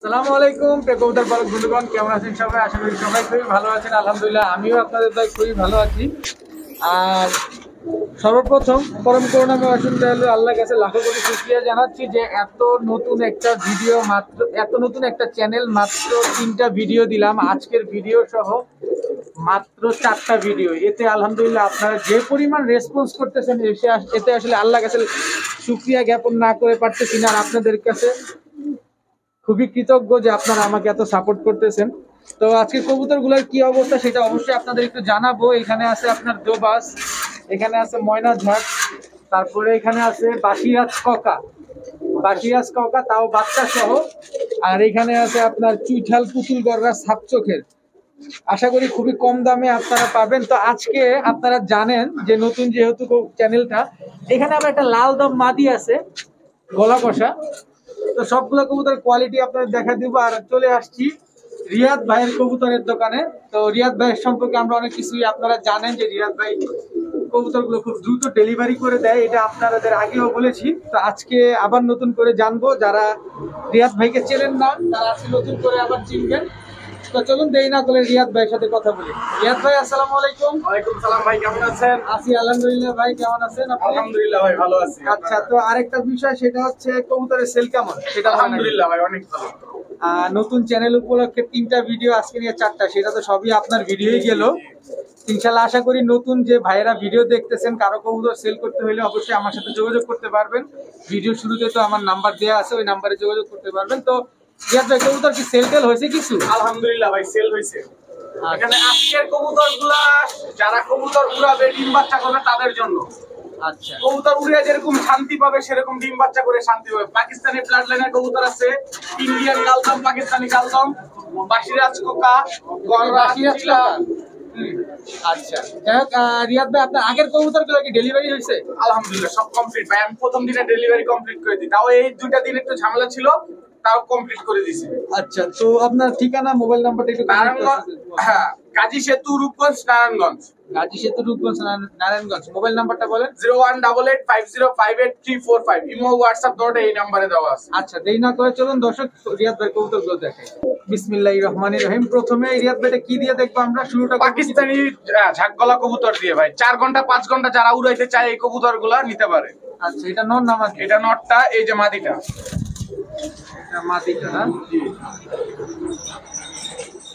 আসসালামু আলাইকুম কবুতর পালক বন্ধুগণ, কেমন আছেন সবাই? আশা করি সবাই খুবই ভালো আছেন। আলহামদুলিল্লাহ আমিও আপনাদের দয় খুবই ভালো আছি। আর সর্বপ্রথম পরম করুণাময় অসীম আল্লাহর কাছে লাখো কোটি শুকরিয়া জানাচ্ছি যে এত নতুন একটা ভিডিও, মাত্র এত নতুন একটা চ্যানেল, মাত্র 3টা ভিডিও দিলাম, আজকের ভিডিও সহ মাত্র 4টা ভিডিও। এতে আলহামদুলিল্লাহ আপনারা যে পরিমাণ রেসপন্স করতেছেন এতে আসলে আল্লাহর কাছে শুকরিয়া জ্ঞাপন না করে পারতেছি না। আর আপনাদের কাছে খুবই কৃতজ্ঞ যে আপনারা আমাকে এত সাপোর্ট করতেছেন। তো আজকে কবুতরগুলোর কি অবস্থা সেটা অবশ্যই আপনাদের একটু জানাবো। এখানে আছে আপনার দোবাস, এখানে আছে ময়না ঝাক, তারপরে এখানে আছে বাসিরাজ ককা তাও বাচ্চা সহ। আর এখানে আছে আপনার চুইঠাল পুতুল গররা সাপ চোখের। আশা করি খুবই কম দামে আপনারা পাবেন। তো আজকে আপনারা জানেন যে নতুন যেহেতু চ্যানেলটা, এখানে আবার একটা লাল দম মাদি আছে গলা কষা। তো সবগুলো কবুতরের কোয়ালিটি আপনাদের দেখা দিব। আর চলে আসছি রিয়াদ ভাইয়ের কবুতরের দোকানে। তো রিয়াদ ভাইয়ের সম্পর্কে আমরা অনেক কিছুই আপনারা জানেন যে রিয়াদ ভাই কবুতরগুলো খুব দ্রুত ডেলিভারি করে দেয়, এটা আপনাদের আগেও বলেছি। তো আজকে আবার নতুন করে জানবো, যারা রিয়াদ ভাইকে চেনেন না তারা আজকে নতুন করে আবার চিনবেন। তো চলুন দেরি না করে রিয়াদ ভাইয়ের সাথে কথা বলি। রিয়াদ ভাই আসসালামু আলাইকুম। ওয়ালাইকুম সালাম ভাই, কেমন আছেন? আছি আলহামদুলিল্লাহ। ভাই কেমন আছেন আপনি? আলহামদুলিল্লাহ ভাই, ভালো আছি। আচ্ছা, তো আরেকটা বিষয় সেটা হচ্ছে কবুতরের সেল কেমন সেটা আলহামদুলিল্লাহ ভাই, অনেক ভালো। নতুন চ্যানেল উপলক্ষে 3টা ভিডিও, আজকে নিয়ে 4টা, সেটা তো সবই আপনার ভিডিওই গেল। ইনশাল্লাহ আশা করি নতুন যে ভাইয়েরা ভিডিও দেখতেছেন, কারো কবুতর সেল করতে হলে অবশ্যই আমার সাথে যোগাযোগ করতে পারবেন। ভিডিও শুরুতে তো আমার নাম্বার দেওয়া আছে, ওই নাম্বারে যোগাযোগ করতে পারবেন। তো রিয়াদ ভাই, কবুতর কি সেল টেল হয়েছে কিছু? আলহামদুলিল্লাহ ভাই, সেল হয়েছে। এখানে আজকের কবুতর গুলা যারা কবুতর উড়াবে, ডিম বাচ্চা করবে তাদের জন্য। আচ্ছা, কবুতর উড়ে যেরকম শান্তি পাবে সেরকম ডিম বাচ্চা করে শান্তি পাবে। পাকিস্তানি ব্লাড লাইনের কবুতর আছে, ইন্ডিয়ান কালদম, পাকিস্তানি কালদম, বাসিরাজ কোকা, গলরা, আচ্ছা। যাই হোক, রিয়াদ ভাই আপনার আগের কবুতর গুলো কি ডেলিভারি হয়েছে? আলহামদুলিল্লাহ সব কমপ্লিট ভাই। আমি প্রথম দিনে ডেলিভারি কমপ্লিট করে দিই, তাও এই 2টা দিন একটু ঝামেলা ছিল, তাও কমপ্লিট করে দিছি। আচ্ছা, তো আপনার ঠিকানা, মোবাইল নাম্বারটা একটু নারায়ণগঞ্জ, হ্যাঁ, কাজী সেতু, রূপগঞ্জ, নারায়ণগঞ্জ। গাজী সেতু, রূপগঞ্জ, নারায়ণগঞ্জ। মোবাইল নাম্বারটা বলেন। 01885058545। ইমো, হোয়াটসঅ্যাপ দুটোই এই নম্বরে দেওয়া আছে। আচ্ছা, দেরি না করে চলুন দর্শক রিয়াদ ভাই কবুতরগুলো দেখাই। বিসমিল্লাহির রহমানির রহিম। প্রথমে রিয়াদ ভাইটা কি দিয়ে দেখবো আমরা? শুরুটা পাকিস্তানি ঝাকগলা কবুতর দিয়ে ভাই। 4 ঘন্টা 5 ঘন্টা যারা উড়াইতে চায় এই কবুতর গুলা নিতে পারে। আচ্ছা, এটা নর না মাদি? এটা নটটা, এই যে মাদিটা। এটা মাদিটা না?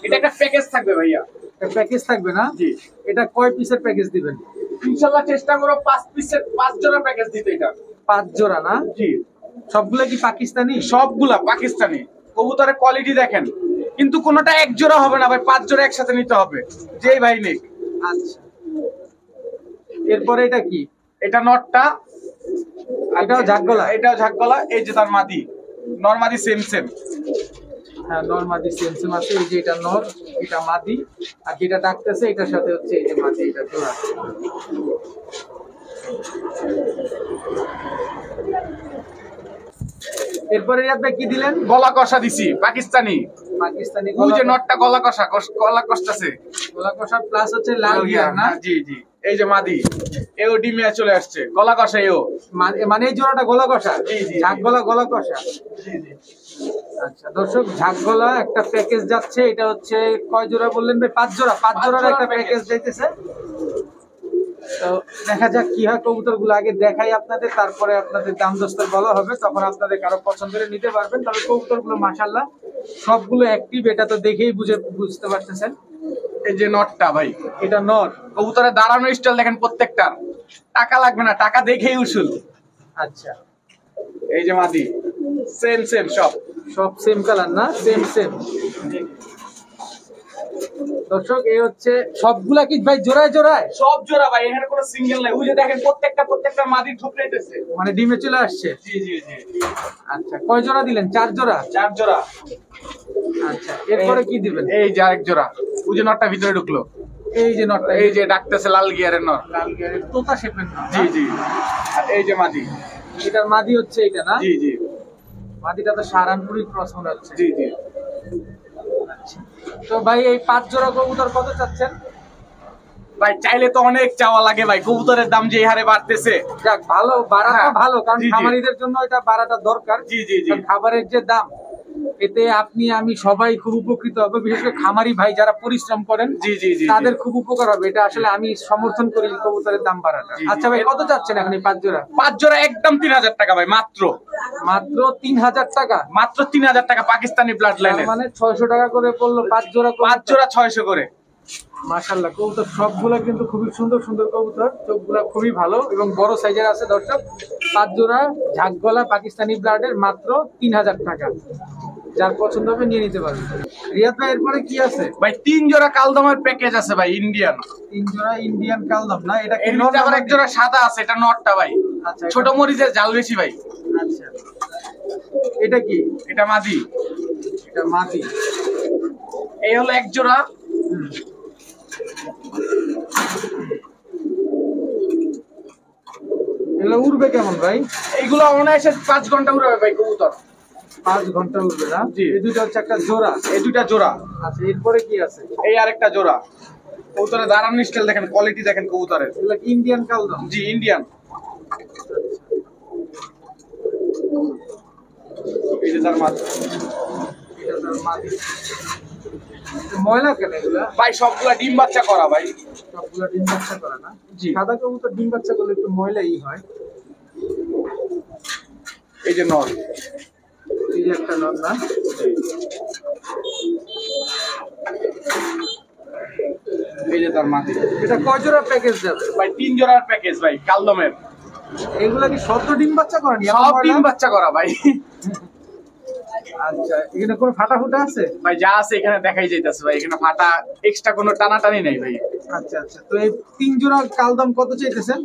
এটা একটা প্যাকেজ থাকবে ভাইয়া। এটা প্যাকেজ থাকবে না? জি। এটা কয় পিসের প্যাকেজ দিবেন? ইনশাআল্লাহ চেষ্টা করো 5 পিসের 5 জোড়া প্যাকেজ দিতে। এটা 5 জোড়া না? জি। সবগুলো কি পাকিস্তানি? সবগুলা পাকিস্তানি। কবুতরের কোয়ালিটি দেখেন, কিন্তু কোনোটা এক জোড়া হবে না ভাই, 5 জোড়া একসাথে নিতে হবে, যেই ভাই নেই। আচ্ছা, এরপরে এটা কি? এটা নটটা, এটাও ঝাকগলা? এটাও ঝাকগলা। এই যে তার মাদি, নর মাদি সেম সেম। হ্যাঁ, নর মাদি সেম সেম আছে। এই যে এটা নর, এটা মাদি, আর যেটা ডাকতেছে এটার সাথে হচ্ছে এই যে মাদি, এটা জোড়া। এরপরে রিয়াদ ভাই কি দিলেন? গলা কষা দিছি পাকিস্তানি। পাকিস্তানি ওই যে নটটা গলা কষা, গলা কষতেছে। গলা কষা প্লাস হচ্ছে লাল গিয়ার না? জি জি। এই যে মাদি, এও ডিমে চলে আসছে, গলা কষা এও। মানে এই জোড়াটা গলা কষা? জি জি। ঝাক গলা, গলা কষা। জি জি। আচ্ছা দর্শক, ঝাক গলা একটা প্যাকেজ যাচ্ছে। এটা হচ্ছে কয় জোড়া বললেন ভাই? 5 জোড়া। 5 জোড়ার একটা প্যাকেজ যাইতেছে। তো দেখা যাক কি হয়। কবুতর গুলো আগে দেখাই আপনাদের, তারপরে আপনাদের দাম দস্তার বলা হবে, তখন আপনাদের কারো পছন্দ করে নিতে পারবেন। তবে কবুতর গুলো মাশাআল্লাহ সবগুলো অ্যাক্টিভ, এটা তো দেখেই বুঝতে পারতেছেন। এই যে নটটা ভাই, এটা নর। কবুতরের দাঁড়ানো স্টাইল দেখেন প্রত্যেকটার। টাকা লাগবে না, টাকা দেখেই উসুল। আচ্ছা, এই যে মাদি সেম সেম, সব সেম কালার না? Same same. দর্শক, এই হচ্ছে সবগুলা কি ভাই জোড়ায় জোড়ায়? সব জোড়া ভাই, এখানে কোনো সিঙ্গেল নাই। ওই যে দেখেন প্রত্যেকটা মাদি ঠুকরাইতেছে, মানে ডিমে চলে আসছে? জি জি জি। আচ্ছা, কয় জোড়া দিলেন? 4 জোড়া? 4 জোড়া। আচ্ছা, এরপরে কি দিবেন? এই যে আরেক জোড়া, ওই যে নটটা ভিতরে ঢুকলো। এই যে নটটা, এই যে ডাকতেছে লাল গিয়ারের নর। লাল গিয়ারের তোতা শেপের নর। জি জি। আর এই যে মাদি, এটার মাদি হচ্ছে এটা না? জি জি। মাদিটা তো সারানপুরি ক্রস মনে হচ্ছে। জি জি। আচ্ছা, তো ভাই এই 5 জোড়া কবুতর কত চাচ্ছেন? ভাই চাইলে তো অনেক চাওয়া লাগে ভাই, কবুতরের দাম যে হারে বাড়তেছে। যাক, ভালো বাড়াটা হ্যাঁ, ভালো, কারণ জি, জি। খামারিদের জন্য এটা বাড়াটা দরকার। জি জি জি। কারণ খাবারের যে দাম, এতে আপনি আমি সবাই খুব উপকৃত হবে, বিশেষ করে খামারি ভাই যারা পরিশ্রম করেন জি জি জি তাদের খুব উপকার হবে। এটা আসলে আমি সমর্থন করি কবুতরের দাম বাড়াটা। জি, জি। আচ্ছা ভাই, কত চাচ্ছেন এখন এই 5 জোড়া? 5 জোড়া একদম 3000 টাকা ভাই, মাত্র মাত্র 3000 টাকা। মাত্র 3000 টাকা পাকিস্তানি ব্লাড তার লাইনের। মানে 600 টাকা করে পড়লো 5 জোড়া। 5 জোড়া 600 করে। মাশাআল্লাহ, কবুতর সবগুলো কিন্তু খুবই সুন্দর সুন্দর কবুতর, চোখগুলো খুবই ভালো এবং বড় সাইজের আছে দর্শক। 5 জোড়া ঝাঁকগলা পাকিস্তানি ব্লাডের মাত্র 3000 টাকা। যার পছন্দ হবে নিয়ে নিতে পারবে। রিয়াদ ভাই, এরপরে কি আছে ভাই 3 জোড়া কালদমের প্যাকেজ আছে ভাই, ইন্ডিয়ান। 3 জোড়া ইন্ডিয়ান কালদম না? এটা কি এর নর ভিতরে আবার এক জোড়া সাদা আছে, এটা নটটা ভাই। আচ্ছা, ছোট মরিচের জাল বেশি ভাই। আচ্ছা, এটা কি? এটা মাদি। এটা মাদি। এই হলো এক জোড়া। এগুলো উড়বে কেমন ভাই? এইগুলো অনায়াসে 5 ঘন্টা উড়াবে ভাই কবুতর। 5 ঘন্টা উড়বে না? জি। এই দুটো হচ্ছে একটা জোড়া। এই দুইটা জোড়া। আচ্ছা, এরপরে কি আছে? এই আরেকটা জোড়া। কবুতরের দাঁড়ানো স্টাইল দেখেন, কোয়ালিটি দেখেন কবুতরের। এগুলো কি ইন্ডিয়ান কালদম? জি, ইন্ডিয়ান। এই যে তার মাদি। এটা তার মাদি। ময়লা কেন এগুলা? ভাই সবগুলা ডিম বাচ্চা করা ভাই। সবগুলো ডিম বাচ্চা করে না? জি। সাদা কবুতর ডিম বাচ্চা করলে একটু ময়লাই হয়। এই যে নর। এই যে একটা নর না? এই যে তার মাদি। এটা কয় জোড়া প্যাকেজ যাবে? ভাই 3 জোড়ার প্যাকেজ ভাই, কালদমের। এগুলা কি সদ্য ডিম বাচ্চা করেনি? সব ডিম বাচ্চা করা ভাই। আচ্ছা, এখানে কোনো ফাটা ফুটা আছে? ভাই যা আছে এখানে দেখাই যাইতেছে ভাই, এখানে ফাটা এক্সট্রা কোনো টানাটানি নাই ভাই। আচ্ছা আচ্ছা, তো এই 3 জোড়া কালদম কত চাইতেছেন?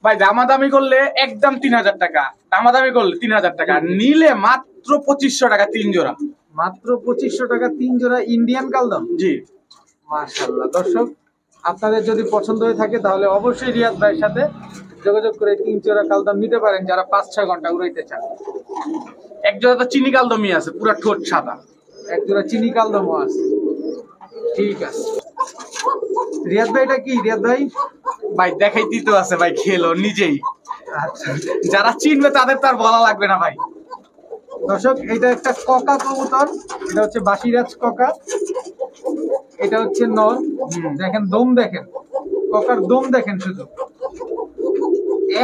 ভাই দামাদামি করলে একদম 3000 টাকা, দামাদামি করলে 3000 টাকা, নিলে মাত্র 2500 টাকা 3 জোড়া। মাত্র 2500 টাকা 3 জোড়া ইন্ডিয়ান কালদম। জি। মাশাআল্লাহ, দর্শক আপনাদের যদি পছন্দ হয়ে থাকে তাহলে অবশ্যই রিয়াদ ভাইয়ের সাথে যোগাযোগ করে 3 জোড়া কালদম নিতে পারেন যারা 5-6 ঘন্টা উড়াইতে চান। এক জোড়া তো চিনি কালদমই আছে, পুরো ঠোঁট সাদা। এক জোড়া চিনি কালদমও আছে। ঠিক আছে রিয়াদ ভাই, এটা কি রিয়াদ ভাই? ভাই দেখাইতেই তো আছে ভাই, খেলো নিজেই। আচ্ছা যারা চিনবে তাদের তো আর বলা লাগবে না ভাই। দর্শক, এটা একটা ককা কবুতর, এটা হচ্ছে বাসিরাজ ককা, এটা হচ্ছে নর। দেখেন দম, দেখেন ককার দম, দেখেন শুধু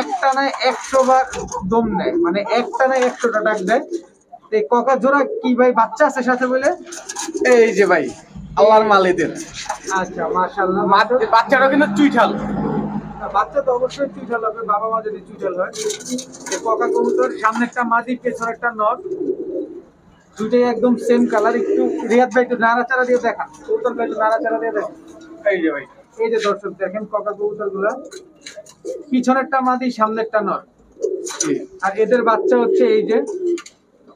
একটা নয় 100 বার দম নেয়, মানে একটা নয় 100টা ডাক দেয়। এই ককা জোড়া কি ভাই বাচ্চা আছে সাথে বলে? এই যে ভাই আল্লাহর মালিদের আচ্ছা, মাশাআল্লাহ। বাচ্চাটা কিন্তু চুইঠাল। বাচ্চা তো অবশ্যই চুইঠাল হবে, বাবা মা যদি চুইঠাল হয়। এই ককা কবুতর, সামনে একটা মাদি, পেছনে একটা নর, দুটোই একদম সেম কালার। একটু রিয়াদ ভাই একটু নাড়াচাড়া দিয়ে দেখান, কবুতর ভাই একটু নাড়াচাড়া দিয়ে দেখেন। এই যে ভাই, এই যে দর্শক দেখেন ককা কবুতর গুলা, পিছনেরটা মাদি, সামনে একটা নর, আর এদের বাচ্চা হচ্ছে এই যে,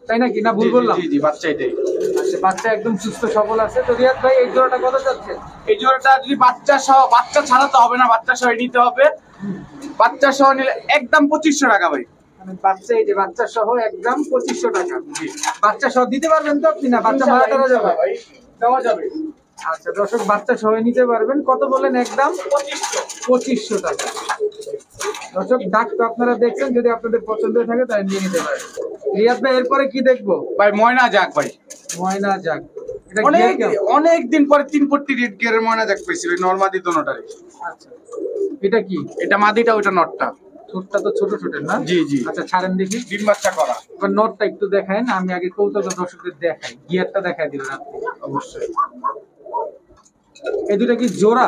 তাই নাকি না ভুল বললাম? জি জি, বাচ্চা এটাই। আচ্ছা, বাচ্চা একদম সুস্থ সবল আছে। তো রিয়াদ ভাই, এই জোড়াটা কত যাচ্ছে? এই জোড়াটা যদি বাচ্চা সহ, বাচ্চা ছাড়া তো হবে না, বাচ্চা সহ নিতে হবে। বাচ্চা সহ নিলে একদম 2500 টাকা ভাই। মানে বাচ্চা, এই যে বাচ্চা সহ একদম 2500 টাকা। বাচ্চা সহ দিতে পারবেন তো আপনি? না বাচ্চা মারা দেওয়া যাবে? ভাই দেওয়া যাবে। আচ্ছা দর্শক, বাচ্চা সহ নিতে পারবেন। কত বলেন? একদম 2500 টাকা। দর্শক, ডাক তো আপনারা দেখছেন, যদি আপনাদের পছন্দ হয়ে থাকে তাহলে নিয়ে নিতে পারেন। রিয়াদ ভাই, এরপরে কি দেখবো? ভাই ময়না যাক ভাই, ময়না যাক। এটা অনেক gear কেমন? অনেক দিন পরে 3 পট্টি রেড গিয়ারের ময়না যাক পেয়েছি ভাই, নরমাদি দোনোটারে। আচ্ছা, এটা কি? এটা মাদিটা, ওইটা নটটা। ঠোঁটটা তো ছোট ছোটের না? জি জি। আচ্ছা, ছাড়েন দেখি। ডিম বাচ্চা করা। এবার নোটটা একটু দেখায় না, আমি আগে কৌতুক দর্শকদের দেখাই, গিয়ারটা দেখাই দিলেন আপনি। অবশ্যই। এই দুটা কি জোড়া?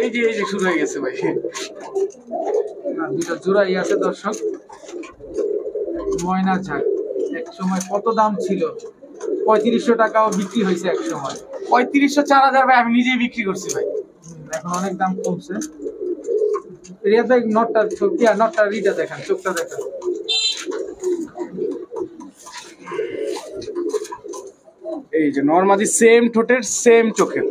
এই যে শুরু হয়ে গেছে ভাই। না, দুটা জোড়াই আছে দর্শক। ময়না ঝাঁক এক সময় কত দাম ছিল? 3500 টাকাও বিক্রি হয়েছে এক সময়। 3500 4000 ভাই আমি নিজেই বিক্রি করছি ভাই। এখন অনেক দাম কমছে। রিয়াদ ভাই, নটটা নটটা রিটা দেখান, চোখটা দেখান। এই যে নরমাদি, সেম ঠোঁটের সেম চোখের,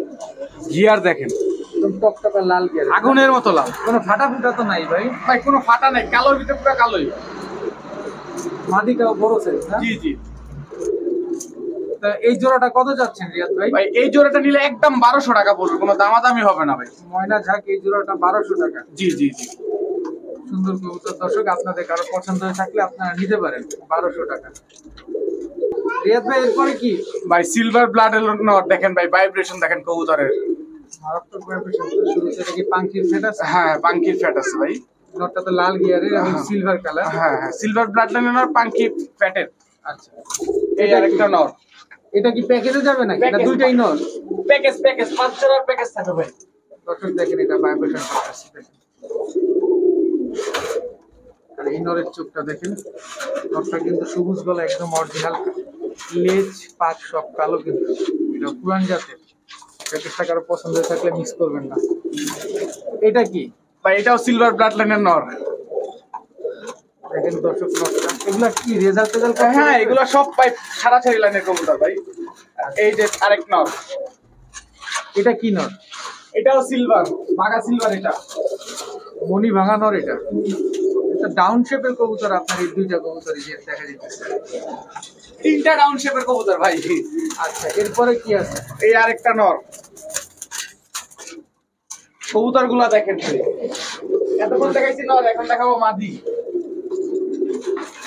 গিয়ার দেখেন একদম টকটকা লাল গিয়ার, আগুনের মতো লাল। কোনো ফাটা ফুটা তো নাই ভাই? ভাই কোনো ফাটা নাই, কালোর ভিতরে পুরো কালোই। মাদিটাও বড় সাইজ না? জি জি। তা এই জোড়াটা কত যাচ্ছেন রিয়াদ ভাই? ভাই এই জোড়াটা নিলে একদম 1200 টাকা পড়বে, কোনো দামাদামি হবে না ভাই। ময়না ঝাঁক এই জোড়াটা 1200 টাকা। জি জি জি। সুন্দর কবুতর দর্শক, আপনাদের কারো পছন্দ হয়ে থাকলে আপনারা নিতে পারেন 1200 টাকা। রিয়াদ ভাই এরপরে কি? ভাই সিলভার ব্লাড নট দেখেন ভাই, ভাইব্রেশন দেখেন কবুতরের। মারাত্মক ভাইব্রেশন তো শুরু থেকে কি পাঙ্কির ফেট আছে? হ্যাঁ পাঙ্কির ফ্যাট আছে ভাই। নটটা তো লাল গিয়ারের এবং সিলভার কালার। হ্যাঁ হ্যাঁ সিলভার ব্লাড লাইনের পাঙ্কি ফ্যাটের। আচ্ছা, এই আরেকটা নর। এটা কি প্যাকেজে যাবে নাকি? এটা দুইটাই নর? প্যাকেজ 5 জোড়ার প্যাকেজ থাকে ভাই। দর্শক দেখেন এটা ভাইব্রেশন করতেছে দেখেন। আর এই নরের চোখটা দেখেন, নরটা কিন্তু সবুজ গলা একদম অরিজিনাল, লেজ পাক সব কালো, কিন্তু এটা পুরান জাতের। প্যাকেজটা কারো পছন্দ হয়ে থাকলে মিস করবেন না। এটা কি ভাই? এটাও সিলভার ব্লাড লাইনের নর। দেখেন দর্শক নরটা, এগুলা কি রেজাল্ট টেজাল্ট? হ্যাঁ এগুলো সব পাই সারাছাড়ি লাইনের কবুতর ভাই। এই যে আরেক নর। এটা কি নর? এটাও সিলভার, বাঘা সিলভার। এটা মনি ভাঙা নর। এটা ডাউন শেপের কবুতর। আপনার এই দুইটা কবুতরই যে দেখা যাচ্ছে, 3টা রাউন্ড শেপের কবুতর ভাই। আচ্ছা, এরপরে কি আছে? এই আরেকটা নর। কবুতর গুলা দেখেন ভাই, এতক্ষণ দেখাইছি নর, এখন দেখাবো মাদি।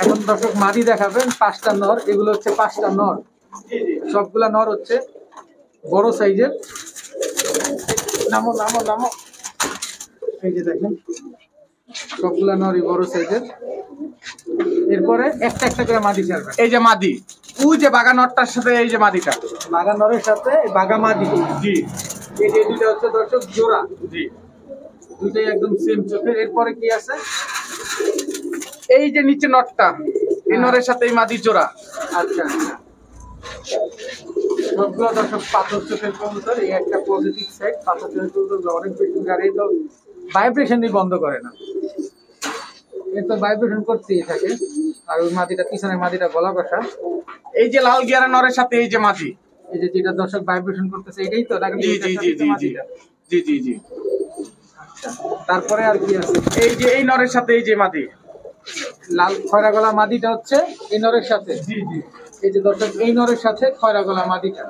এখন দর্শক মাদি দেখাবেন। 5টা নর, এগুলো হচ্ছে 5টা নর। জি জি সবগুলা নর হচ্ছে বড় সাইজের। নামো নামো নামো। এই যে দেখেন সবগুলা নরই বড় সাইজের। এরপরে একটা একটা করে মাদি ছাড়বেন। এই যে মাদি, ওই যে বাঘা নটটার সাথে এই যে মাদিটা। বাঘা নরের সাথে বাঘা মাদি। জি এই যে দুইটা হচ্ছে দর্শক জোড়া, জি দুইটাই একদম সেম চোখের। এরপরে কি আছে? এই যে নিচে নটটা, এই নরের সাথে এই মাদি জোড়া। আচ্ছা, সবগুলো দর্শক পাথর চোখের কবুতর। এই একটা পজিটিভ সাইড, পাথর চোখের কবুতর অনেক বেশি, আর এই তো ভাইব্রেশনই বন্ধ করে না, এর তো ভাইব্রেশন করতেই থাকে। আর ওই মাদিটা, পিছনের মাদিটা গলা কষা। এই যে লাল গিয়ারের নরের সাথে এই যে মাদি। এই যে যেটা দর্শক ভাইব্রেশন করতেছে এটাই তো নাকি? জি জি জি জি জি জি জি জি। আচ্ছা, তারপরে আর কি আছে? এই যে এই নরের সাথে এই যে মাদি। লাল খয়রা গলা মাদিটা হচ্ছে এই নরের সাথে। জি জি। এই যে দর্শক এই নরের সাথে খয়রা গলা মাদিটা।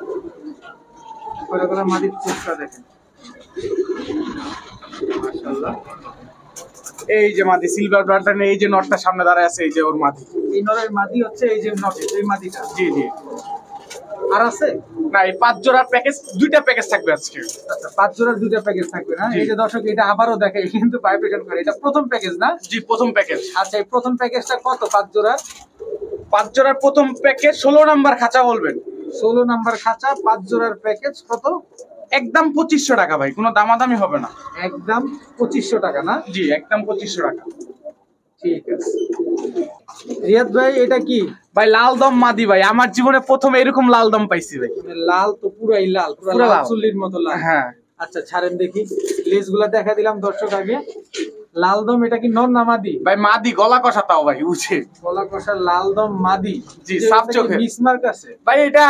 খয়রা গলা মাদির চোখটা দেখেন, মাশাআল্লাহ। এই যে মাদি সিলভার ব্লাড লাইনের, এই যে নটটা সামনে দাঁড়ায় আছে, এই যে ওর মাদি। এই নরের মাদি হচ্ছে এই যে নটের এই মাদিটা। জি জি। আর আছে না, এই 5 জোড়ার প্যাকেজ, 2টা প্যাকেজ থাকবে আজকে। আচ্ছা, 5 জোড়ার 2টা প্যাকেজ থাকবে না? জি। এই যে দর্শক এটা আবারও দেখে কিন্তু ভাইব্রেশন করে। এটা প্রথম প্যাকেজ না? জি প্রথম প্যাকেজ। আচ্ছা, এই প্রথম প্যাকেজটা কত? 5 জোড়ার 5 জোড়ার প্রথম প্যাকেজ 16 নাম্বার খাঁচা বলবেন। 16 নাম্বার খাঁচা, 5 জোড়ার প্যাকেজ কত? একদম 2500 টাকা ভাই, কোনো দামাদামি হবে না। একদম 2500 টাকা না? জি একদম 2500 টাকা। ঠিক আছে। রিয়াদ ভাই এটা কি? ভাই লাল দম মাদি ভাই, আমার জীবনে প্রথম এরকম লাল দম পাইছি ভাই। লাল তো পুরাই লাল, পুরা পুরা লাল লাল। চুল্লির মতো লাল। হ্যাঁ আচ্ছা, ছাড়েন দেখি। লেজগুলা দেখা দিলাম দর্শক আগে। লাল দম, এটা কি নর না মাদি? ভাই মাদি, গলা কষা তাও ভাই, বুঝছে। গলা কষা লাল দম মাদি। জি, সাপ চোখের। মিসমার্ক আছে ভাই এটা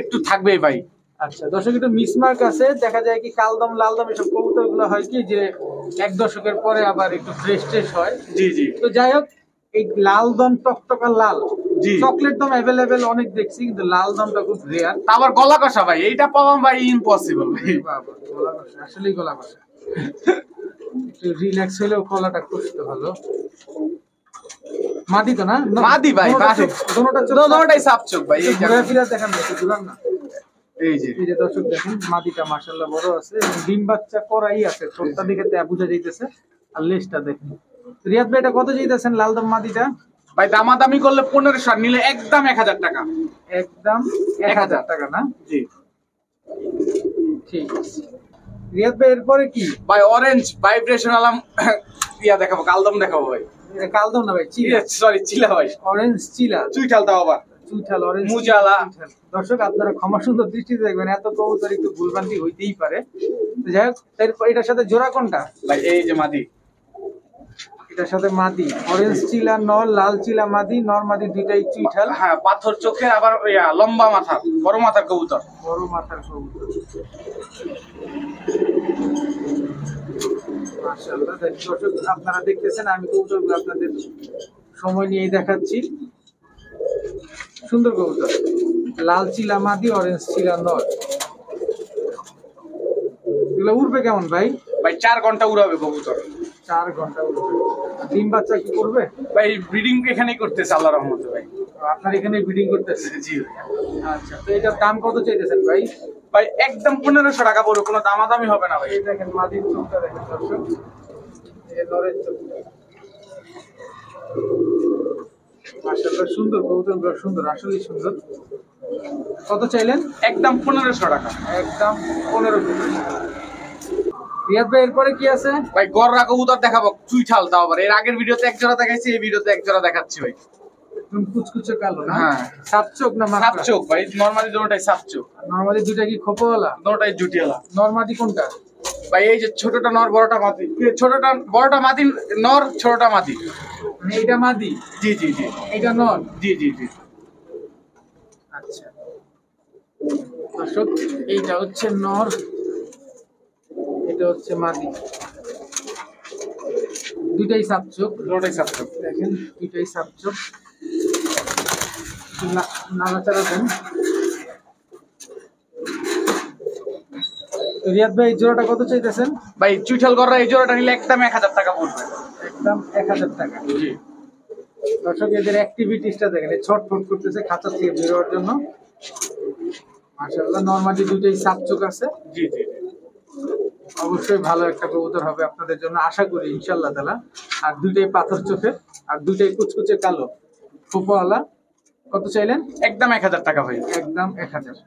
একটু থাকবেই ভাই। আচ্ছা দর্শক, একটু মিসমার্ক আছে। দেখা যায় কি কালদম লালদম এসব কবুতর গুলো হয় কি যে 1 দশকের পরে আবার একটু ফ্রেশ ট্রেশ হয়। জি জি। তো যাই হোক, এই লাল দম টকটকা লাল। জি। চকলেট দম অ্যাভেলেবেল অনেক দেখছি, কিন্তু লাল দমটা খুব রেয়ার। তা আবার গলা কষা ভাই, এইটা পাওয়া ভাই ইম্পসিবল ভাই। বাবা, গলা কষা, আসলেই গলা কষা। একটু রিল্যাক্স হলেও গলাটা কষতে ভালো। মাদি তো না? মাদি ভাই, মাদি। দোনোটাই সাপ চোখ ভাই। এই ঘুরে ফিরে দেখান না, একটু ঘুরান না। এই যে এই যে দর্শক দেখেন, মাদিটা মাশাআল্লাহ বড় আছে, এবং ডিম বাচ্চা করাই আছে। ঠোঁটটা দেখে তা বোঝা যাইতেছে। আর লেজটা দেখেন। রিয়াদ ভাই এটা কত চাইতেছেন লালদম মাদিটা? ভাই দামাদামি করলে 1500, নিলে একদম 1000 টাকা। একদম 1000 টাকা না? জি। ঠিক আছে। রিয়াদ ভাই এরপরে কি? ভাই অরেঞ্জ ভাইব্রেশন আলাম ইয়া দেখাবো, কালদম দেখাবো ভাই। এটা কালদম না ভাই, চিলা। সরি চিলা ভাই, অরেঞ্জ চিলা। চুইঠাল দাও আবার। চুইঠাল, অরেঞ্জ মুজালা। দর্শক আপনারা ক্ষমা সুন্দর দৃষ্টিতে দেখবেন, এত কবুতর একটু ভুলভ্রান্তি হইতেই পারে। তো যাই হোক, এটার সাথে জোড়া কোনটা? ভাই এই যে মাদি। এটার সাথে মাদি, অরেঞ্জ চিলা নর, লাল চিলা মাদি। নর মাদি দুইটাই চুইঠাল। হ্যাঁ পাথর চোখের, আবার ইয়া লম্বা মাথার, বড় মাথার কবুতর। বড় মাথার কবুতর। মাশাআল্লাহ। দর্শক আপনারা দেখতেছেন, আমি কবুতরগুলো আপনাদের সময় নিয়েই দেখাচ্ছি। সুন্দর কবুতর, লাল চিলা মাদি, অরেঞ্জ চিলা নর। এগুলো উড়বে কেমন ভাই? ভাই 4 ঘন্টা উড়াবে কবুতর। 4 ঘন্টা উঠবে। ডিম বাচ্চা কি করবে ভাই? ব্রিডিং এখানেই করতেছে আল্লাহর রহমতে ভাই। আপনার এখানে ব্রিডিং করতেছে? জি ভাই। আচ্ছা, তো এটার দাম কত চাইতেছেন ভাই? ভাই একদম 1500 টাকা পড়বে, কোনো দামাদামি হবে না ভাই। এই দেখেন মাদির চোখটা দেখেন দর্শক, এই নরের চোখটা মাশাআল্লাহ সুন্দর, কবুতরগুলো সুন্দর, আসলেই সুন্দর। কত চাইলেন? একদম 1500 টাকা। একদম 1500 টাকা। রিয়াদ ভাই এরপরে কি আছে? ভাই গররা কবুতর দেখাবো, চুইঠাল। তাও আবার এর আগের ভিডিওতে এক জোড়া দেখাইছি, এই ভিডিওতে এক জোড়া দেখাচ্ছি ভাই। কুচকুচে কালো না? হ্যাঁ। সাত চোখ না সাপ মাকড়া? চোখ ভাই, নরমালি দুটোটাই সাপ চোখ। নরমালি দুইটা কি খোপাওয়ালা? দুটোটাই জুটিয়ালা। নরমাদি কোনটা ভাই এই যে ছোটটা নর, বড়টা মাদি। ছোটটা বড়টা মাদি নর, ছোটটা মাদি। মানে এইটা মাদি, জি জি জি এইটা নর? জি জি জি। আচ্ছা দর্শক, এইটা হচ্ছে নর, এটা হচ্ছে মাদি। দুইটাই সাপ চোখ, দুটোটাই সাপ চোখ। দেখেন দুইটাই সাপ চোখ। নাড়াচাড়া দেন। তো রিয়াদ ভাই এই জোড়াটা কত চাইতেছেন? ভাই চুইঠাল গররা এই জোড়াটা নিলে একদম 1000 টাকা পড়বে। একদম 1000 টাকা। জি। দর্শক এদের অ্যাক্টিভিটিসটা দেখেন, এই ছটফট করতেছে খাঁচা থেকে বের হওয়ার জন্য। মাশাআল্লাহ, নরমালি দুইটাই সাপ চোখ আছে। জি জি। অবশ্যই ভালো একটা কবুতর হবে আপনাদের জন্য, আশা করি ইনশাআল্লাহ তাআলা। আর দুইটাই পাথর চোখের, আর দুইটাই কুচকুচে কালো, খোপাওয়ালা। কত চাইলেন? একদম 1000 টাকা ভাই। একদম 1000।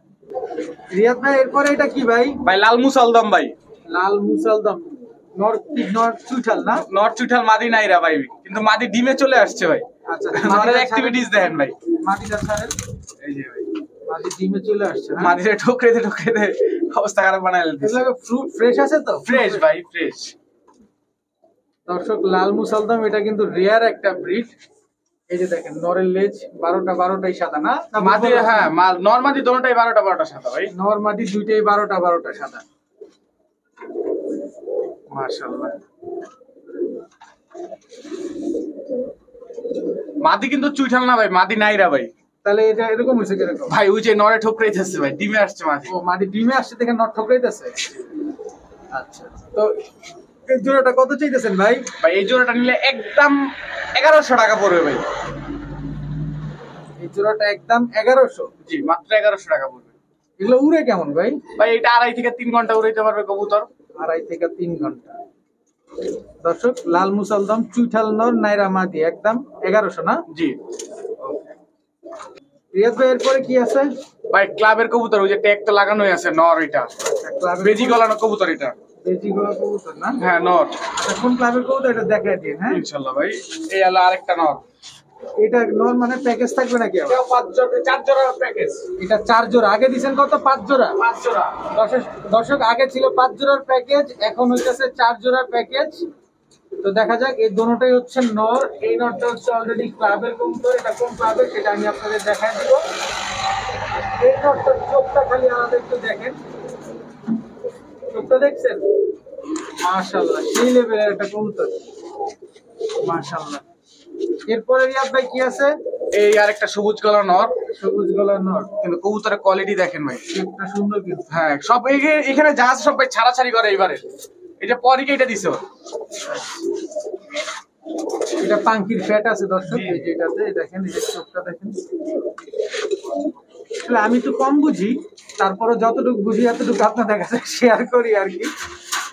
রিয়াদ ভাই এরপরে এটা কি ভাই? ভাই লাল মুসালদম ভাই। লাল মুসালদম, নর কি নর চুইঠাল না? নর চুইঠাল মাদি নাইরা ভাই, কিন্তু মাদি ডিমে চলে আসছে ভাই। আচ্ছা, নরের অ্যাক্টিভিটিস দেখেন ভাই। মাদিটা ছাড়েন। এই যে ভাই, মাদি ডিমে চলে আসছে না? মাদিরে ঠোকরে দে অবস্থা খারাপ বানাই দিচ্ছে। এগুলো ফ্রুট ফ্রেশ আছে তো? ফ্রেশ ভাই, ফ্রেশ। দর্শক লাল মুসালদম এটা কিন্তু রেয়ার একটা ব্রিড। এই যে দেখেন নরের লেজ 12টাই সাদা না? মাদি, হ্যাঁ নর মাদি দুটোটাই 12টা সাদা ভাই। নর মাদি দুইটাই 12টা সাদা। মাশাআল্লাহ। মাদি কিন্তু চুইঠাল না ভাই, মাদি নাইরা ভাই। তাহলে এটা এরকম হয়েছে কিরকম? ভাই ওই যে নরে ঠোকরাইতেছে ভাই, ডিমে আসছে মাদি। ও মাদি ডিমে আসছে দেখে নর ঠকরাইতেছে। আচ্ছা, তো এই জোড়াটা কত চাইতেছেন ভাই? ভাই এই জোড়াটা নিলে একদম 1100 টাকা পড়বে ভাই। এই জোড়াটা একদম 1100? জি, মাত্র 1100 টাকা পড়বে। এগুলো উড়ে কেমন ভাই? ভাই এটা 2.5 থেকে 3 ঘন্টা উড়াইতে পারবে কবুতর। 2.5 থেকে 3 ঘন্টা। দর্শক লাল মুসালদম চুইঠাল নর নাইরা মাদি একদম 1100 না? জি। রিয়াদ ভাই এরপরে কি আছে? ভাই ক্লাবের কবুতর, ওই যে ট্যাগ তো লাগানোই আছে, নর এটা। বেজি গলানো কবুতর এটা। বেজি গলা কবুতর না? হ্যাঁ নর। আচ্ছা, কোন ক্লাবের কবুতর এটা দেখাই দিন। হ্যাঁ ইনশাআল্লাহ ভাই। এই হলো আরেকটা নর। এটা নর মানে প্যাকেজ থাকবে নাকি আবার? এটা 4 জোড়া প্যাকেজ। এটা 4 জোড়া, আগে দিছেন কত? 5 জোড়া? 5 জোড়া। দর্শক আগে ছিল 5 জোড়ার প্যাকেজ, এখন হইতেছে 4 জোড়ার প্যাকেজ। তো দেখা যাক, এই দুটোটাই হচ্ছে নর। এই নরটা হচ্ছে অলরেডি ক্লাবের কবুতর। এটা কোন ক্লাবের সেটা আমি আপনাদের দেখাই দিব। এই নরটার চোখটা খালি আলাদা একটু দেখেন, চোখটা দেখছেন? মাশাআল্লাহ, সেই লেভেলের একটা কবুতর। মাশাআল্লাহ। এরপরে রিয়াদ ভাই কি আছে? এই আরেকটা সবুজ গলা নর। সবুজ গলার নর, কিন্তু কবুতরের কোয়ালিটি দেখেন ভাই। চোখটা সুন্দর কিন্তু। হ্যাঁ সব এখানে জাহাজ সব ভাই ছাড়াছাড়ি করে এবারে। এটা পরই এটা দিছে ওর। এটা পাঙ্কির ফ্যাট আছে দর্শক, এই যে এটাতে দেখেন, এই যে চোখটা দেখেন। আসলে আমি তো কম বুঝি, তারপরে যতটুকু বুঝি এতটুকু আপনাদের কাছে শেয়ার করি আর কি।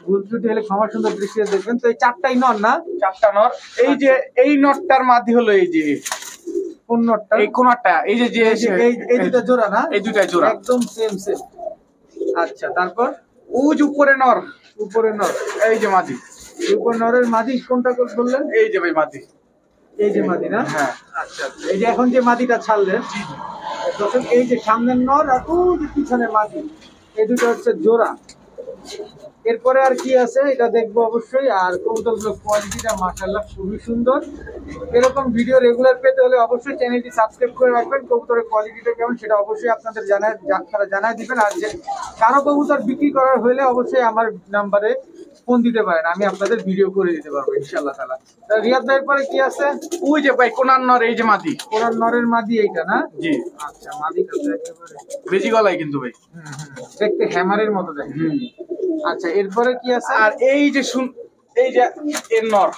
ভুল ত্রুটি হলে ক্ষমা সুন্দর দৃষ্টিতে দেখবেন। তো এই 4টাই নর না? 4টা নর। এই যে এই নটটার মাদি হলো এই যে কোন নরটা? এই কোনটা, এই যে এই দুটো জোড়া না? এই দুটাই জোড়া একদম সেম। আচ্ছা, তারপর ওই যে উপরে নর, উপরে নর, এই যে মাদি। উপর নরের মাদি কোনটা বললেন? এই যে ভাই মাদি। এই যে মাদি না? হ্যাঁ। আচ্ছা, এই যে এখন যে মাদিটা ছাড়লেন দর্শক, এই যে সামনের নর আর ওই যে পিছনে মাদি, এই দুটো হচ্ছে জোড়া। এরপরে আর কি আছে এটা দেখবো অবশ্যই। আর কবুতরগুলোর কোয়ালিটিটা মাশাআল্লাহ খুবই সুন্দর। এরকম ভিডিও রেগুলার পেতে হলে অবশ্যই চ্যানেলটি সাবস্ক্রাইব করে রাখবেন। কবুতরের কোয়ালিটিটা কেমন সেটা অবশ্যই আপনাদের জানায় দিবেন। আর যে কারো কবুতর বিক্রি করার হলে অবশ্যই আমার নাম্বারে ফোন দিতে পারেন, আমি আপনাদের ভিডিও করে দিতে পারবো ইনশাআল্লাহ তাআলা। রিয়াদ ভাইয়ের পরে কি আছে? ওই যে ভাই কোনার নর, এই যে মাদি। কোনার নরের মাদি এইটা না? জি। আচ্ছা, মাদিটা তো একেবারে বেজি গলাই কিন্তু ভাই। দেখতে হ্যামারের মতো দেখে। আচ্ছা, এরপরে কি আছে? আর এই যে এই যে এর নর।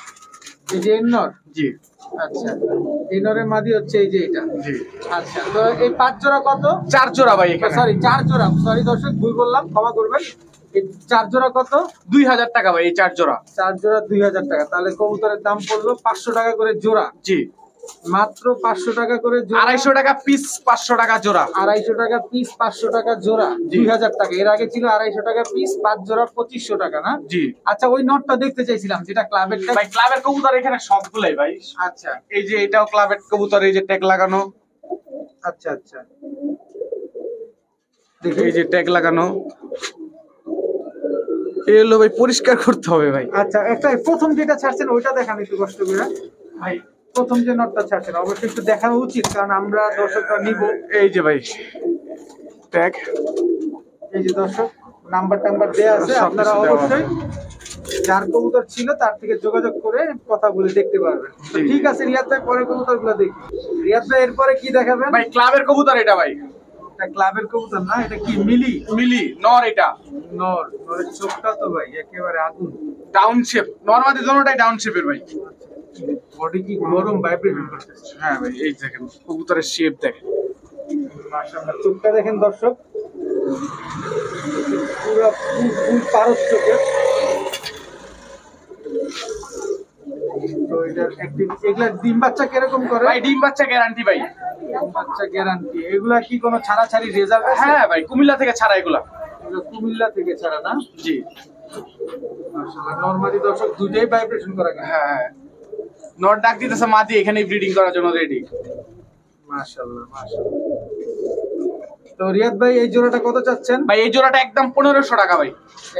এই যে এর নর। জি আচ্ছা, এই নরের মাদি হচ্ছে এই যে এটা। জি। আচ্ছা, তো এই 5 জোড়া কত? 4 জোড়া ভাই এখানে। সরি 4 জোড়া, সরি দর্শক ভুল বললাম, ক্ষমা করবেন। এই 4 জোড়া কত? 2000 টাকা ভাই এই 4 জোড়া। 4 জোড়া 2000 টাকা। তাহলে কবুতরের দাম পড়লো 500 টাকা করে জোড়া। জি, মাত্র 500 টাকা করে জোড়া। 250 টাকা পিস, 500 টাকা জোড়া। 250 টাকা পিস, 500 টাকা জোড়া, 2000 টাকা। এর আগে ছিল 250 টাকা পিস, 5 জোড়া 2500 টাকা না? জি। আচ্ছা, ওই নটটা দেখতে চাইছিলাম যেটা ক্লাবের। ভাই ক্লাবের কবুতর এখানে সবগুলাই ভাই। আচ্ছা এই যে এটাও ক্লাবের কবুতর, এই যে ট্যাগ লাগানো। আচ্ছা আচ্ছা, এই যে ট্যাগ লাগানো। এগুলো ভাই পরিষ্কার করতে হবে ভাই। আচ্ছা, একটা প্রথম যেটা ছাড়ছেন ওইটা দেখান একটু কষ্ট করে ভাই প্রথম যে নটটা ছাড়ছেন অবশ্যই একটু দেখানো উচিত, কারণ আমরা দর্শকরা নিব। এই যে ভাই ট্যাগ, এই যে দর্শক নাম্বার টাম্বার দেয়া আছে, সবকিছু আপনারা দেওয়া অবশ্যই যার কবুতর ছিল তার থেকে যোগাযোগ করে কথা বলে দেখতে পারবেন। তো জি। ঠিক আছে রিয়াদ ভাই, পরে কবুতর গুলো দেখি। রিয়াদ ভাই এরপরে কি দেখাবেন? ভাই ক্লাবের কবুতর এটা ভাই। এটা ক্লাবের কবুতর না, এটা কি মিলি? মিলি নর এটা। নর, নরের চোখটা তো ভাই একেবারে আগুন। ডাউন শেপ, নরমালি দোনোটাই ডাউন শেপের ভাই। বডি কি গরম ভাইব্রেশন করতেছে। হ্যাঁ ভাই, এই দেখেন কবুতরের শেপ দেখেন। মাশাআল্লাহ, চোখটা দেখেন দর্শক, পুরো ফুল পারদ চোখের। তো এটা এগুলা ডিম বাচ্চা কিরকম করে? ভাই ডিম বাচ্চা গ্যারান্টি ভাই। ডিম বাচ্চা গ্যারান্টি। এগুলা কি কোনো ছাড়াছাড়ি রেজাল্ট? হ্যাঁ ভাই, কুমিল্লা থেকে ছাড়া এগুলা। এগুলো কুমিল্লা থেকে ছাড়া না? জি। মাশাআল্লাহ, নরমালি দর্শক দুইটাই ভাইব্রেশন করা কেন? হ্যাঁ, নর ডাক দিতেছে মাদি এখানে ব্রিডিং করার জন্য রেডি। মাশাআল্লাহ মাশাআল্লাহ। তো রিয়াদ ভাই এই জোড়াটা কত চাচ্ছেন? ভাই এই জোড়াটা একদম 1500 টাকা ভাই।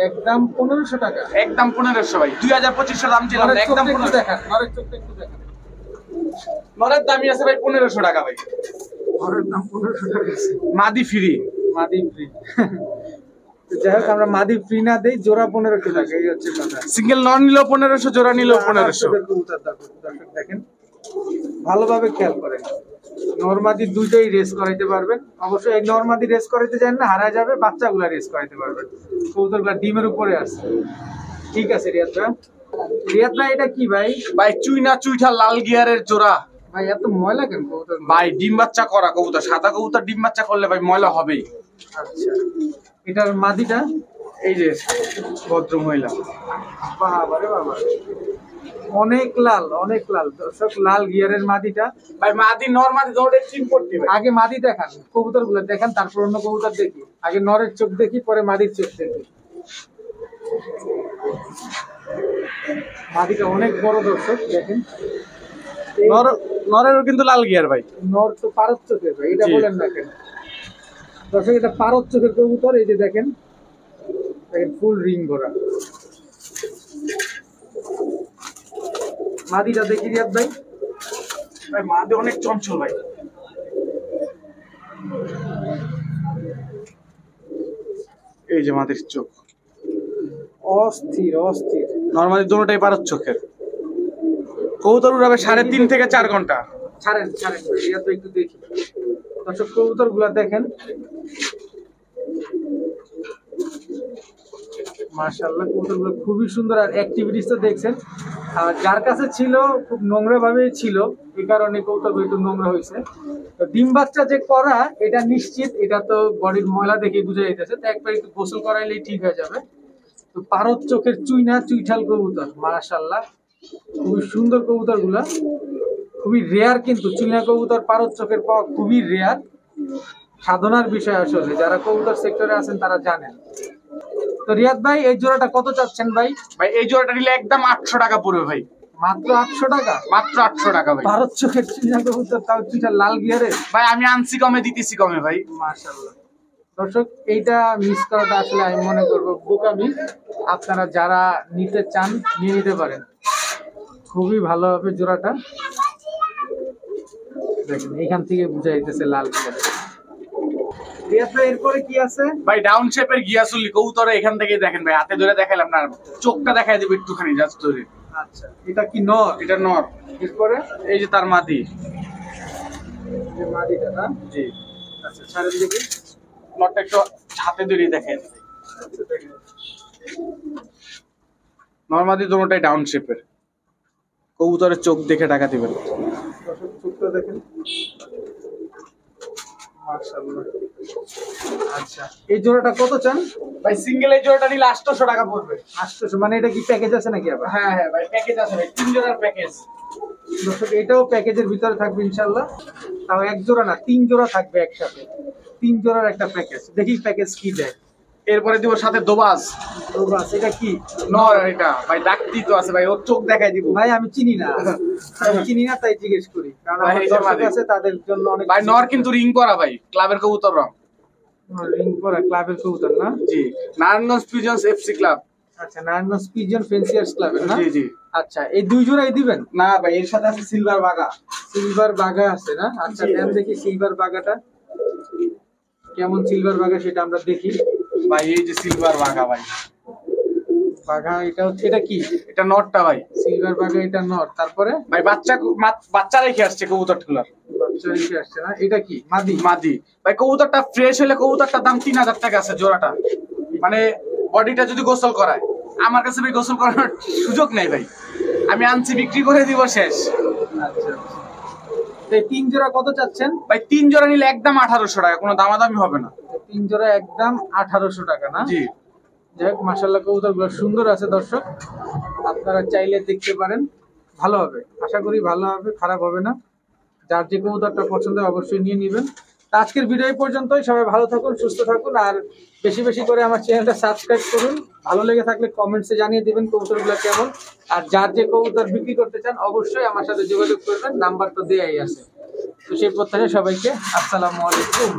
একদম 1500 টাকা। একদম 1500 ভাই, 2000-2500 দাম ছিল না, একদম 1500 দেখান, নরের চোখটা একটু দেখান। নরের দামই আছে ভাই 1500 টাকা ভাই। নরের দাম 1500 টাকা আছে। মাদি ফ্রি। মাদি ফ্রি। যাই হোক, আমরা মাদি ফ্রি না দেই, জোড়া 1500 টাকা, এই হচ্ছে কথা। সিঙ্গেল নর নিলেও 1500, জোড়া নিলেও 1500। কবুতর দর্শক দেখেন, ভালোভাবে খেয়াল করেন। নরমাদি দুইটাই রেস করাইতে পারবেন। অবশ্যই এক নরমাদি রেস করাইতে চান না, হারা যাবে, বাচ্চাগুলা রেস করাইতে পারবেন। কবুতরগুলা ডিমের উপরে আছে। ঠিক আছে রিয়াদ ভাই। রিয়াদ ভাই এটা কি ভাই? ভাই চুইনা চুইঠা লাল গিয়ারের জোড়া। ভাই এত ময়লা কেন কবুতর? ভাই ডিম বাচ্চা করা কবুতর, সাদা কবুতর ডিম বাচ্চা করলে ভাই ময়লা হবেই। আচ্ছা, এটার মাদিটা? এই যে ভদ্র মহিলা। বাবারে বাবা, অনেক লাল, অনেক লাল দর্শক, লাল গিয়ারের মাদিটা। ভাই মাদি নর মাদি দৌড়ে চিন পড়তে ভাই। আগে মাদি দেখান, কবুতর গুলো দেখান, তারপর অন্য কবুতর দেখি। আগে নরের চোখ দেখি, পরে মাদির চোখ দেখি। মাদিটা অনেক বড় দর্শক দেখেন। নরেরও কিন্তু লাল গিয়ার ভাই। নর তো পারদ চোখের ভাই, এটা জি। বলেন না কেন দর্শক? এটা পারদ চোখের কবুতর। এই যে দেখেন, ফুল রিং ভরা মাদিটা দেখি রিয়াদ ভাই। ভাই মাদি অনেক চঞ্চল ভাই। এই যে মাদির চোখ অস্থির অস্থির। নরমালি দুটোটাই পারদ চোখের। কবুতর উড়াবে 3.5 থেকে 4 ঘন্টা। ছাড়েন ছাড়েন ভাই, রিয়াদ ভাই একটু দেখি। দর্শক কবুতর গুলা দেখেন, মাশাআল্লাহ কবুতরগুলো খুবই সুন্দর। আর অ্যাক্টিভিটিস তো দেখছেন, আর যার কাছে ছিল খুব নোংরা ভাবেই ছিল, এই কারণে কবুতরগুলো একটু নোংরা হয়েছে। তো ডিম বাচ্চা যে করা এটা নিশ্চিত, এটা তো বডির ময়লা দেখে বুঝে যাইতেছে। তো একবার একটু গোসল করাইলেই ঠিক হয়ে যাবে। তো পারদ চোখের চুইনা চুইঠাল কবুতর, মাশাআল্লাহ খুবই সুন্দর কবুতরগুলা, খুবই রেয়ার। কিন্তু চুইনা কবুতর পারদ চোখের পাওয়া খুবই রেয়ার, সাধনার বিষয়। আসলে যারা কবুতর সেক্টরে আছেন তারা জানেন। তো রিয়াদ ভাই এই জোড়াটা কত চাচ্ছেন ভাই? ভাই এই জোড়াটা নিলে একদম 800 টাকা পড়বে ভাই। মাত্র 800 টাকা? মাত্র 800 টাকা ভাই। ভারত চোখের চুইনা কবুতর, তাও চুইটা লাল গিয়ারে। ভাই আমি আনছি কমে, দিতেছি কমে ভাই। মাশাআল্লাহ দর্শক, এইটা মিস করাটা আসলে আমি মনে করবো বোকামি। আপনারা যারা নিতে চান নিয়ে নিতে পারেন, খুবই ভালো হবে জোড়াটা। দেখেন এখান থেকে বুঝা যাইতেছে লাল গিয়ারে। রিয়াদ ভাই এরপরে কি আছে? ভাই ডাউন শেপের গিয়াসুলি কবুতরে এখান থেকে দেখেন ভাই, হাতে ধরে দেখাইলাম না, চোখটা দেখাই দেব একটুখানি জাস্ট ধরে। আচ্ছা, এটা কি নর? এটা নর। এরপরে এই যে তার মাদি। যে মাদিটা না? জি। আচ্ছা, ছাড়েন দেখি। নরটা একটু হাতে ধরে দেখেন। আচ্ছা, দেখেন নরমালি দুটোটাই ডাউন শেপের। কবুতরের চোখ দেখে টাকা দিবেন। দর্শক চোখটা দেখেন, মাশাআল্লাহ। আচ্ছা, এই জোড়াটা কত চান ভাই সিঙ্গেল এই জোড়াটা নিলে 800 টাকা পড়বে। 800? মানে এটা কি প্যাকেজ আছে নাকি আবার? হ্যাঁ হ্যাঁ ভাই প্যাকেজ আছে ভাই, 3 জোড়ার প্যাকেজ। দর্শক এটাও প্যাকেজের ভিতরে থাকবে ইনশাআল্লাহ। তাও এক জোড়া না, 3 জোড়া থাকবে একসাথে। 3 জোড়ার একটা প্যাকেজ। দেখি প্যাকেজ কি দেয়। এরপরে দিব সাথে দোবাজ। তো বাস, এটা কি নর এটা ভাই, ডাকতি তো আছে ভাই, ওর চোখ দেখাই দিব। ভাই? আমি চিনি না, আমি চিনি না তাই জিজ্ঞেস করি, কারণ ভাই, আমার এই যে দর্শক মালিক। আছে তাদের জন্য অনেক ভাই নর কিন্তু রিং করা ভাই, ক্লাবের কবুতর রং। রিং করা ক্লাবের কবুতর না? জি, নারায়ণগঞ্জ পিজন্স এফসি ক্লাব। আচ্ছা, নারায়ণগঞ্জ পিজন ফেন্সিয়ার্স ক্লাবের না? জি জি। আচ্ছা, এই 2 জোড়াই দিবেন? না ভাই, এর সাথে আছে সিলভার বাগা। সিলভার বাগা আছে না? আচ্ছা, জি। দেন দেখি সিলভার বাগাটা কেমন। সিলভার বাগা সেটা আমরা দেখি। ভাই এই যে সিলভার বাগা ভাই, বাঘা এটা হচ্ছে, এটা কি? এটা নটটা ভাই। সিলভার বাঘা, এটা নর। তারপরে ভাই বাচ্চা রেখে আসছে কবুতরগুলার। বাচ্চা রেখে আসছে না? এটা কি মাদি? মাদি ভাই। কবুতরটা ফ্রেশ হলে কবুতরটার দাম 3000 টাকা আছে জোড়াটা। মানে বডিটা যদি গোসল করায়, আমার কাছে ভাই গোসল করানোর সুযোগ নেই ভাই, আমি আনছি বিক্রি করে দিব শেষ। আচ্ছা, এই 3 জোড়া কত চাচ্ছেন? ভাই 3 জোড়া নিলে একদম 1800 টাকা, কোনো দামাদামি হবে না। 3 জোড়া একদম 1800 টাকা না? জি। যাই হোক, মাশাআল্লাহ কবুতরগুলো সুন্দর আছে দর্শক, আপনারা চাইলে দেখতে পারেন, ভালো হবে, আশা করি ভালো হবে, খারাপ হবে না। যার যে কবুতরটা পছন্দ হয় অবশ্যই নিয়ে নেবেন। তা আজকের ভিডিও এই পর্যন্তই। সবাই ভালো থাকুন, সুস্থ থাকুন, আর বেশি বেশি করে আমার চ্যানেলটা সাবস্ক্রাইব করুন। ভালো লেগে থাকলে কমেন্টসে জানিয়ে দিবেন কবুতরগুলো কেমন। আর যার যে কবুতর বিক্রি করতে চান অবশ্যই আমার সাথে যোগাযোগ করবেন, নাম্বার তো দেয়াই আছে। তো সেই প্রত্যাশায় সবাইকে আসসালামু আলাইকুম।